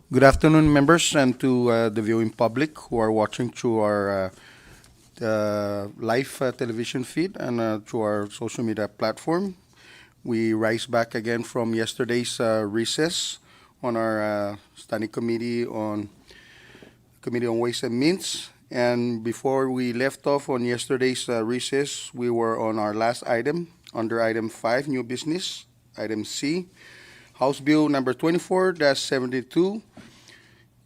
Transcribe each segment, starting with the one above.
Good afternoon, members, and to the viewing public who are watching through our live television feed and through our social media platform. We rise back again from yesterday's recess on our standing committee on Ways and Means. And before we left off on yesterday's recess, we were on our last item under item 5, new business, item C, House Bill number 24-72,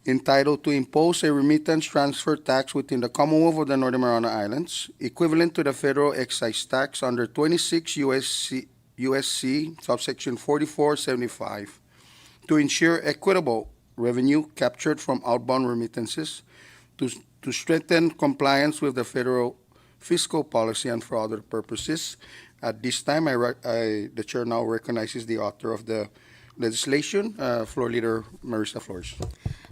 entitled to impose a remittance transfer tax within the Commonwealth of the Northern Mariana Islands, equivalent to the federal excise tax under 26 USC subsection 4475, to ensure equitable revenue captured from outbound remittances, to strengthen compliance with the federal fiscal policy, and for other purposes. At this time, the chair now recognizes the author of the legislation, Floor Leader Marisa Flores.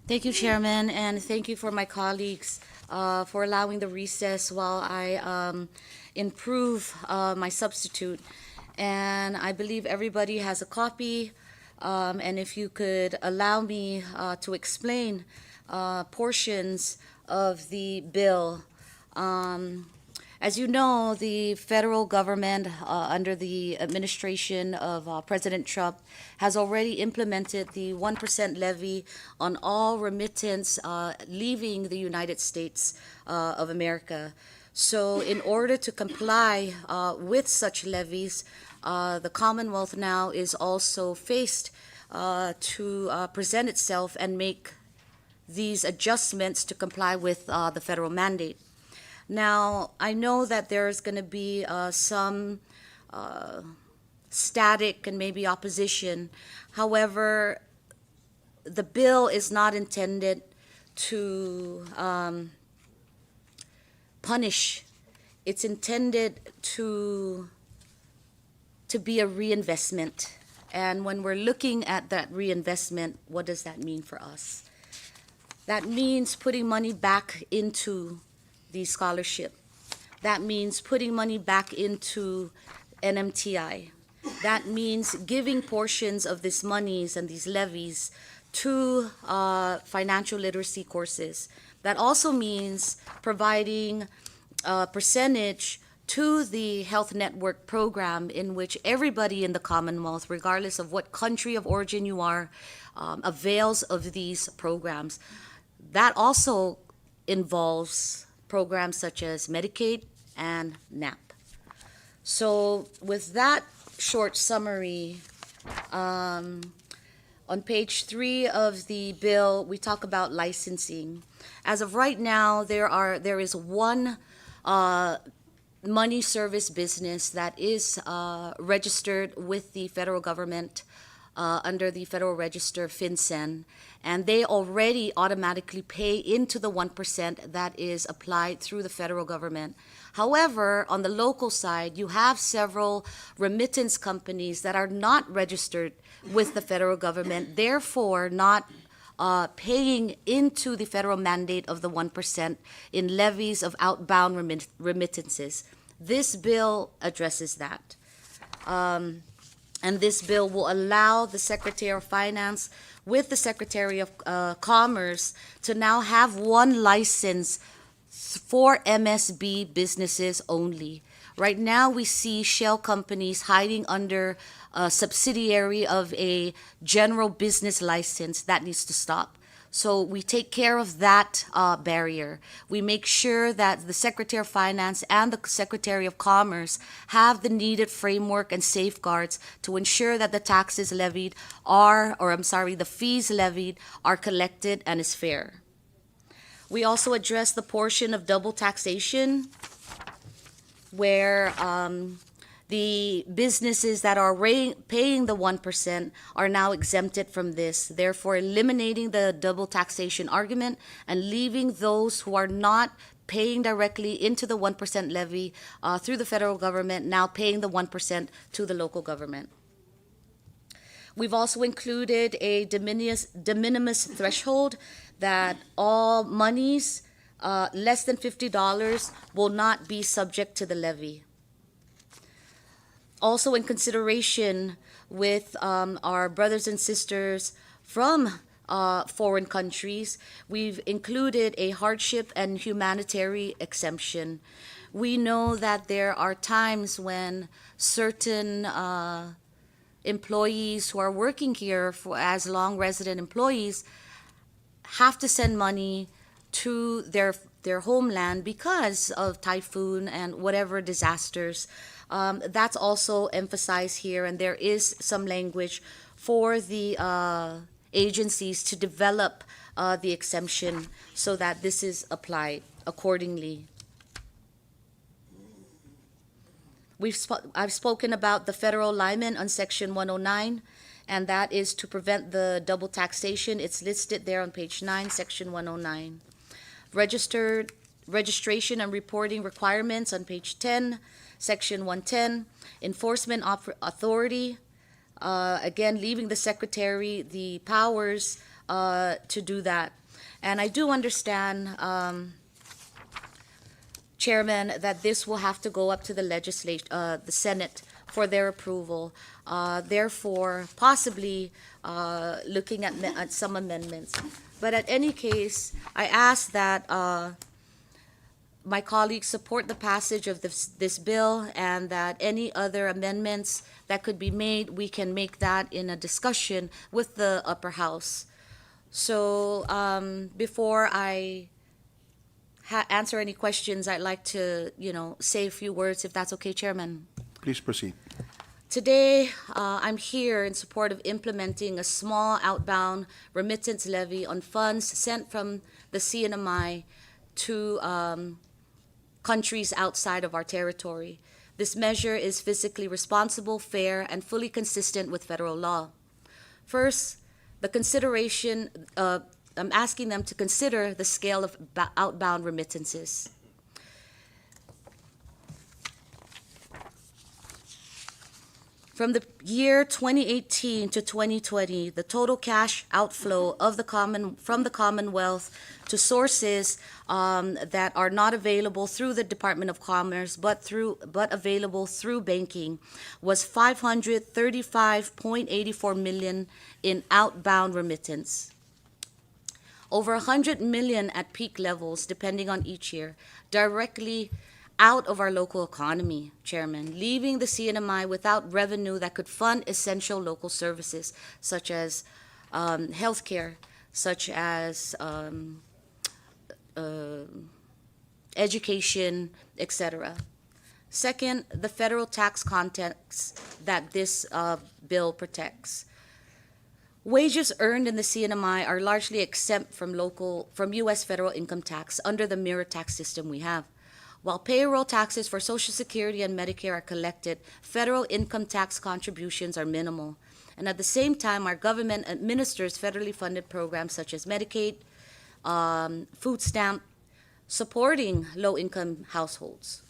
Thank you, Chairman, and thank you for my colleagues for allowing the recess while I improve my substitute. And I believe everybody has a copy, and if you could allow me to explain portions of the bill. As you know, the federal government, under the administration of President Trump, has already implemented the 1% levy on all remittance leaving the United States of America. So in order to comply with such levies, the Commonwealth now is also faced to present itself and make these adjustments to comply with the federal mandate. Now, I know that there's going to be some static and maybe opposition. However, the bill is not intended to punish. It's intended to be a reinvestment. And when we're looking at that reinvestment, what does that mean for us? That means putting money back into the scholarship. That means putting money back into NMTI. That means giving portions of these monies and these levies to financial literacy courses. That also means providing a percentage to the health network program in which everybody in the Commonwealth, regardless of what country of origin you are, avails of these programs. That also involves programs such as Medicaid and NAP. So with that short summary, on page 3 of the bill, we talk about licensing. As of right now, there is one money service business that is registered with the federal government under the Federal Register FinCEN, and they already automatically pay into the 1% that is applied through the federal government. However, on the local side, you have several remittance companies that are not registered with the federal government, therefore not paying into the federal mandate of the 1% in levies of outbound remittances. This bill addresses that. And this bill will allow the Secretary of Finance with the Secretary of Commerce to now have one license for MSB businesses only. Right now, we see shell companies hiding under a subsidiary of a general business license. That needs to stop. So we take care of that barrier. We make sure that the Secretary of Finance and the Secretary of Commerce have the needed framework and safeguards to ensure that the taxes levied the fees levied are collected and is fair. We also address the portion of double taxation where the businesses that are paying the 1% are now exempted from this, therefore eliminating the double taxation argument and leaving those who are not paying directly into the 1% levy through the federal government now paying the 1% to the local government. We've also included a de minimis threshold that all monies less than $50 will not be subject to the levy. Also in consideration with our brothers and sisters from foreign countries. We've included a hardship and humanitarian exemption. We know that there are times when certain employees who are working here as long resident employees have to send money to their homeland because of typhoon and whatever disasters. That's also emphasized here, and there is some language for the agencies to develop the exemption so that this is applied accordingly. I've spoken about the federal alignment on Section 109, and that is to prevent the double taxation. It's listed there on page 9, Section 109. Registration and reporting requirements on page 10, Section 110. Enforcement authority, again, leaving the Secretary the powers to do that. And I do understand, Chairman, that this will have to go up to the Senate for their approval. Therefore, possibly looking at some amendments. But at any case, I ask that my colleagues support the passage of this bill, and that any other amendments that could be made, we can make that in a discussion with the upper house. So before I answer any questions, I'd like to, say a few words, if that's okay, Chairman. Please proceed. Today, I'm here in support of implementing a small outbound remittance levy on funds sent from the CNMI to countries outside of our territory. This measure is fiscally responsible, fair, and fully consistent with federal law. First, the consideration, I'm asking them to consider the scale of outbound remittances. From the year 2018 to 2020, the total cash outflow of from the Commonwealth to sources that are not available through the Department of Commerce but available through banking was $535.84 million in outbound remittance. Over $100 million at peak levels, depending on each year, directly out of our local economy, Chairman, leaving the CNMI without revenue that could fund essential local services such as healthcare, such as education, etc. Second, the federal tax context that this bill protects. Wages earned in the CNMI are largely exempt from U.S. federal income tax under the mirror tax system we have. While payroll taxes for Social Security and Medicare are collected, federal income tax contributions are minimal. And at the same time, our government administers federally funded programs such as Medicaid, food stamp, supporting low-income households.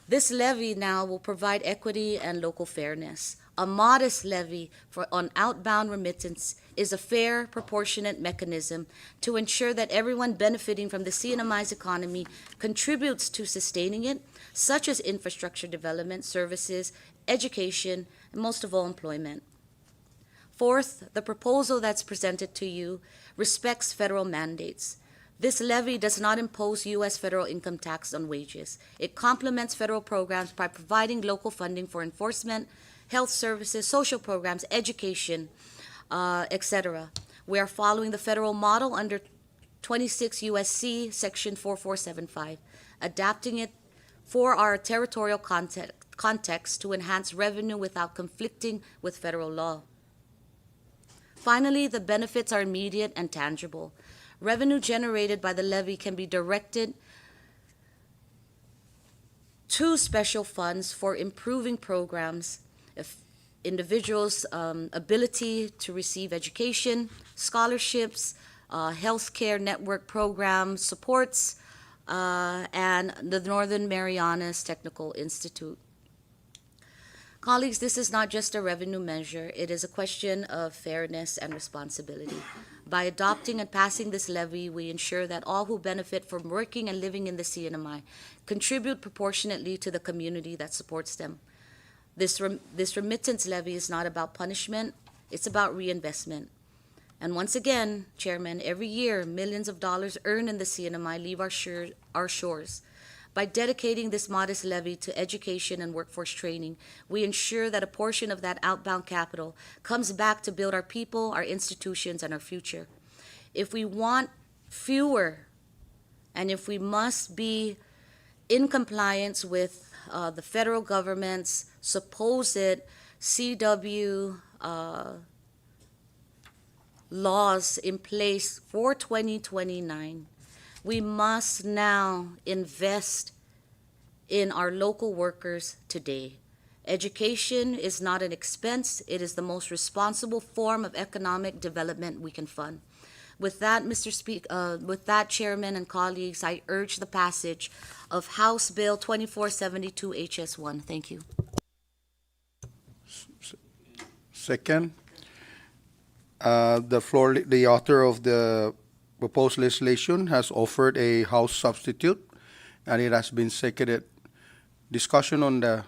This levy now will provide equity and local fairness. A modest levy on outbound remittance is a fair, proportionate mechanism to ensure that everyone benefiting from the CNMI's economy contributes to sustaining it, such as infrastructure development, services, education, and most of all, employment. Fourth, the proposal that's presented to you respects federal mandates. This levy does not impose U.S. federal income tax on wages. It complements federal programs by providing local funding for enforcement, health services, social programs, education, etc. We are following the federal model under 26 U.S.C. Section 4475, adapting it for our territorial context to enhance revenue without conflicting with federal law. Finally, the benefits are immediate and tangible. Revenue generated by the levy can be directed to special funds for improving programs, individuals' ability to receive education, scholarships, healthcare network program supports, and the Northern Marianas Technical Institute. Colleagues, this is not just a revenue measure. It is a question of fairness and responsibility. By adopting and passing this levy, we ensure that all who benefit from working and living in the CNMI contribute proportionately to the community that supports them. This remittance levy is not about punishment, it's about reinvestment. And once again, Chairman, every year, millions of dollars earned in the CNMI leave our shores. By dedicating this modest levy to education and workforce training, we ensure that a portion of that outbound capital comes back to build our people, our institutions, and our future. If we want fewer, and if we must be in compliance with the federal government's supposed CW laws in place for 2029, we must now invest in our local workers today. Education is not an expense, it is the most responsible form of economic development we can fund. With that, with that, Chairman and colleagues, I urge the passage of House Bill 2472 HS1. Thank you. Second, the author of the proposed legislation has offered a House substitute, and it has been seconded. Discussion on the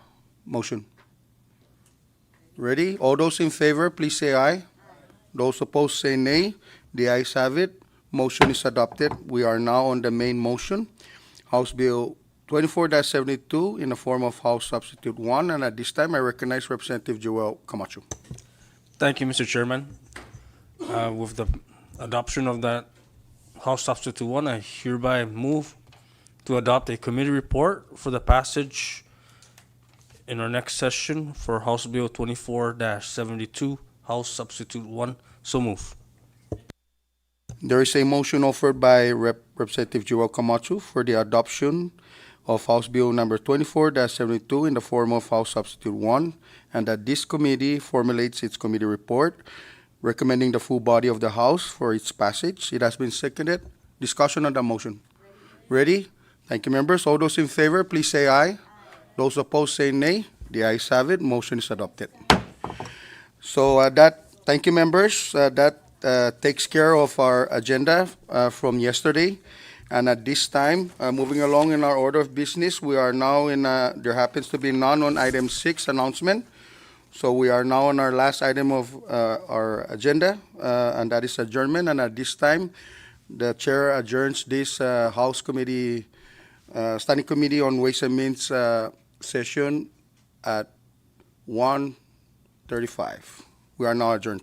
motion. Ready? All those in favor, please say aye. Those opposed say nay. The ayes have it. Motion is adopted. We are now on the main motion, House Bill 24-72 in the form of House Substitute 1, and at this time I recognize Representative Joel Camacho. Thank you, Mr. Chairman. With the adoption of that House Substitute 1, I hereby move to adopt a committee report for the passage in our next session for House Bill 24-72, House Substitute 1. So move. There is a motion offered by Representative Joel Camacho for the adoption of House Bill number 24-72 in the form of House Substitute 1, and that this committee formulates its committee report, recommending the full body of the House for its passage. It has been seconded. Discussion on the motion. Ready? Thank you, members. All those in favor, please say aye. Those opposed say nay. The ayes have it. Motion is adopted. So thank you, members. That takes care of our agenda from yesterday. And at this time, moving along in our order of business, we are now in, there happens to be none on item 6, announcement. So we are now on our last item of our agenda, and that is adjournment. And at this time, the chair adjourns this House Committee, Standing Committee on Ways and Means session at 1:35. We are now adjourned.